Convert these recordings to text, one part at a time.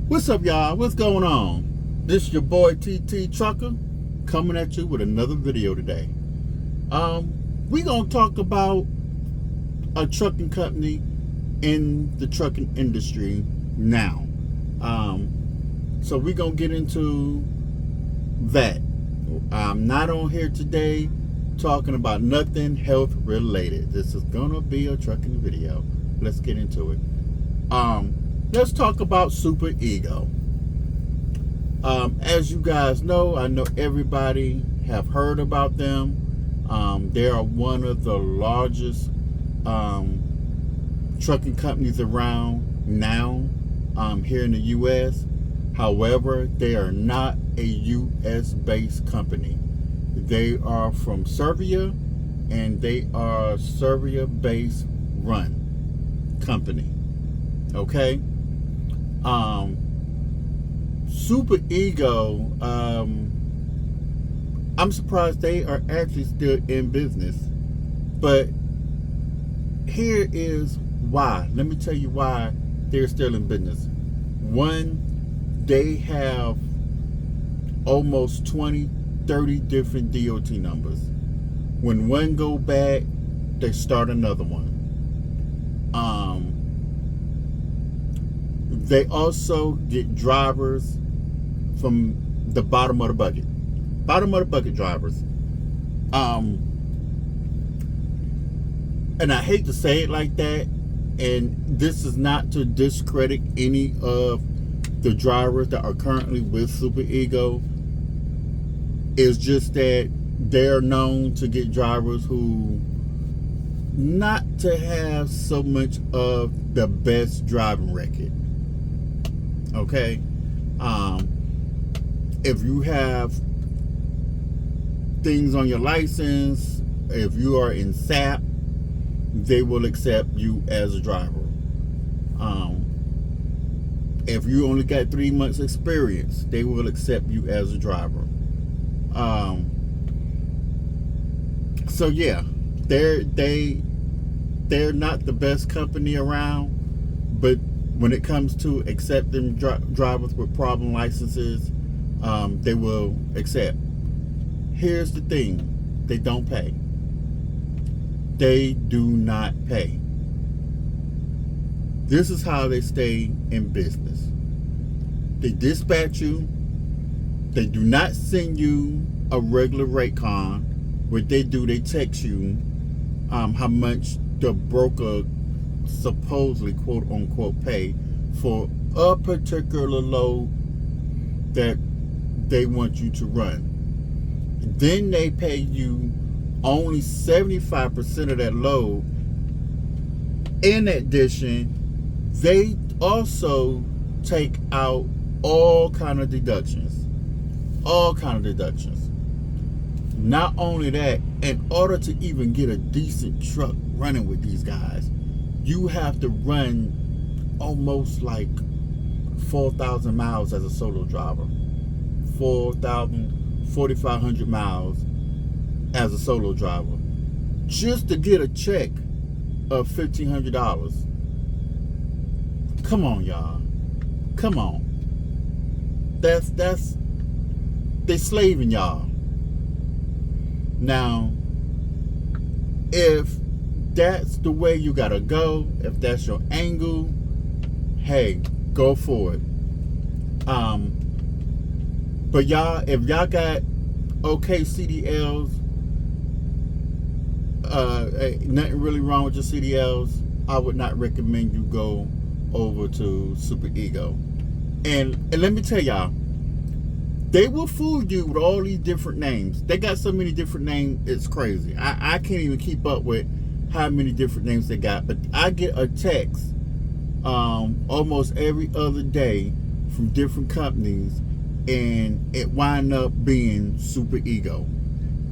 What's up, y'all? What's going on? This is your boy TT Trucker coming at you with another video today. We gonna talk about a trucking company in the trucking industry now. So we gonna get into that. I'm not on here today talking about nothing health related. This is gonna be a trucking video. Let's get into it. Let's talk about Super Ego. As you guys know, I know everybody have heard about them. They are one of the largest trucking companies around now here in the U.S. However, they are not a U.S.-based company. They are from Serbia, and they are Serbia-based run company. Okay? Super Ego, I'm surprised they are actually still in business. But here is why. Let me tell you why they're still in business. One, they have almost 20, 30 different DOT numbers. When one go bad, they start another one. They also get drivers from the bottom of the bucket. Bottom of the bucket drivers. And I hate to say it like that, and this is not to discredit any of the drivers that are currently with Super Ego. It's just that they're known to get drivers who not to have so much of the best driving record. Okay? If you have things on your license, if you are in SAP, they will accept you as a driver. If you only got 3 months experience, they will accept you as a driver. So yeah, they're not the best company around, but when it comes to accepting drivers with problem licenses, they will accept. Here's the thing: they don't pay. They do not pay. This is how they stay in business. They dispatch you. They do not send you a regular rate con. What they do, they text you how much the broker supposedly quote unquote pay for a particular load that they want you to run. Then they pay you only 75% of that load. In addition, they also take out all kind of deductions. Not only that, in order to even get a decent truck running with these guys, you have to run almost like 4,000 miles as a solo driver. 4,500 miles as a solo driver. Just to get a check of $1,500. Come on, y'all. Come on. That's they slaving y'all. Now, if that's the way you gotta go, if that's your angle, hey, go for it. But y'all, if y'all got okay CDLs, nothing really wrong with your CDLs, I would not recommend you go over to Super Ego. And let me tell y'all, they will fool you with all these different names. They got so many different names, it's crazy. I can't even keep up with how many different names they got. But I get a text almost every other day from different companies, and it wind up being Super Ego.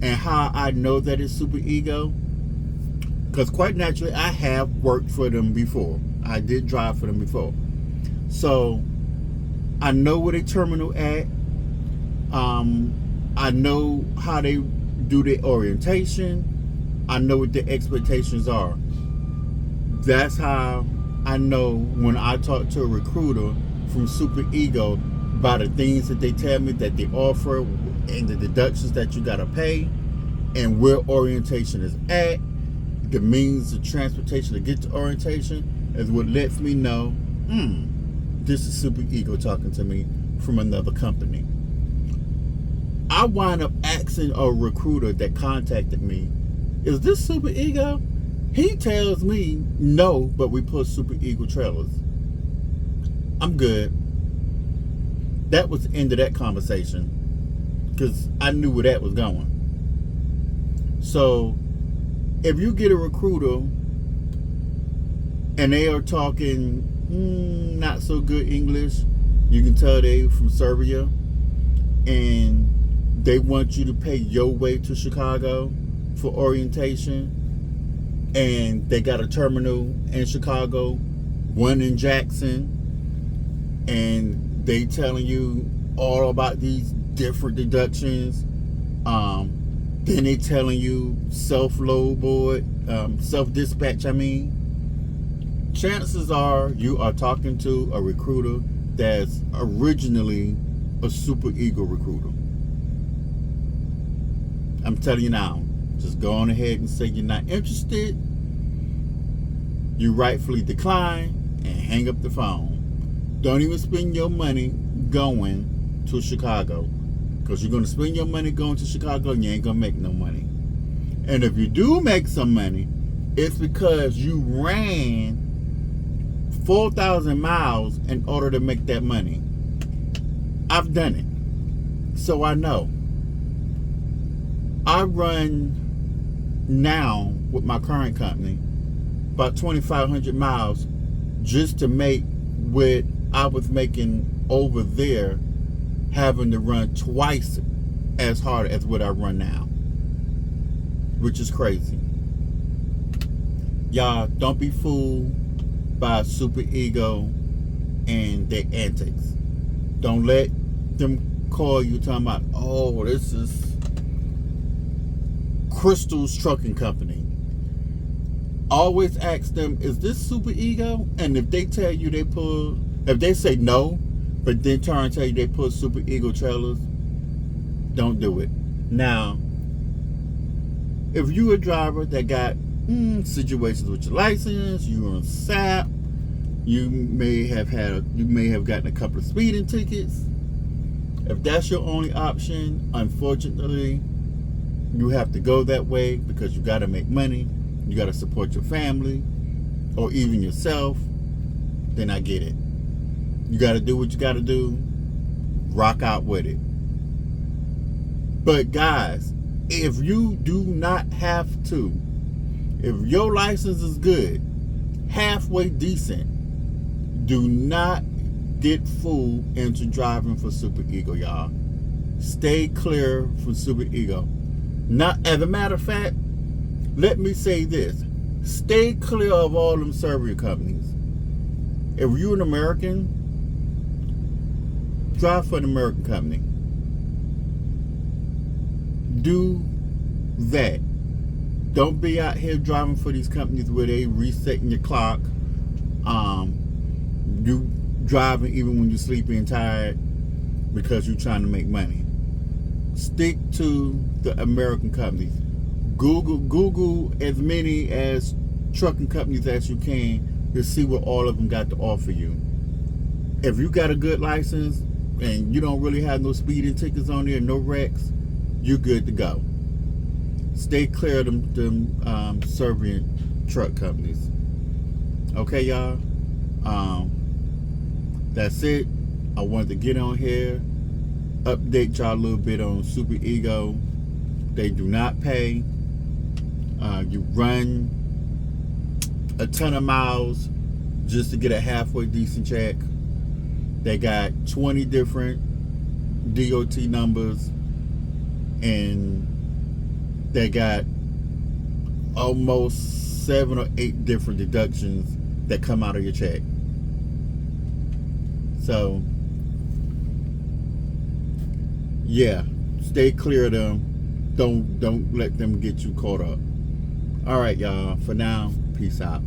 And how I know that it's Super Ego, because quite naturally, I have worked for them before. I did drive for them before. So I know where they terminal at. I know how they do their orientation. I know what their expectations are. That's how I know when I talk to a recruiter from Super Ego by the things that they tell me that they offer and the deductions that you gotta pay and where orientation is at. The means of transportation to get to orientation is what lets me know, this is Super Ego talking to me from another company. I wind up asking a recruiter that contacted me, is this Super Ego? He tells me, no, but we put Super Ego trailers. I'm good. That was the end of that conversation because I knew where that was going. So if you get a recruiter and they are talking not so good English, you can tell they from Serbia, and they want you to pay your way to Chicago for orientation, and they got a terminal in Chicago, one in Jackson, and they telling you all about these different deductions. Then they telling you self-load board, self-dispatch, chances are you are talking to a recruiter that's originally a Super Ego recruiter. I'm telling you now, just go on ahead and say you're not interested. You rightfully decline and hang up the phone. Don't even spend your money going to Chicago, because you're going to spend your money going to Chicago and you ain't going to make no money. And if you do make some money, it's because you ran 4,000 miles in order to make that money. I've done it, so I know. I run now with my current company about 2,500 miles just to make what I was making over there, having to run twice as hard as what I run now, which is crazy. Y'all, don't be fooled by Super Ego and their antics. Don't let them call you talking about, oh, this is Crystal's Trucking Company. Always ask them, is this Super Ego? And if they tell you if they say no, but then turn and tell you they put Super Ego trailers, don't do it. Now, if you're a driver that got situations with your license, you're on SAP, you may have gotten a couple of speeding tickets. If that's your only option, unfortunately, you have to go that way because you got to make money. You got to support your family or even yourself. Then I get it. You got to do what you got to do. Rock out with it. But guys, if you do not have to, if your license is good, halfway decent, do not get fooled into driving for Super Ego, y'all. Stay clear from Super Ego. Not, as a matter of fact, let me say this. Stay clear of all them Serbian companies. If you're an American, drive for an American company. Do that. Don't be out here driving for these companies where they resetting your clock. You driving even when you're sleepy and tired because you're trying to make money. Stick to the American companies. Google as many as trucking companies as you can to see what all of them got to offer you. If you got a good license and you don't really have no speeding tickets on there, no wrecks, you're good to go. Stay clear of them Serbian truck companies. Okay, y'all? That's it. I wanted to get on here, update y'all a little bit on Super Ego. They do not pay. You run a ton of miles just to get a halfway decent check. They got 20 different DOT numbers, and they got almost 7 or 8 different deductions that come out of your check. So, yeah, stay clear of them. Don't let them get you caught up. All right, y'all. For now, peace out.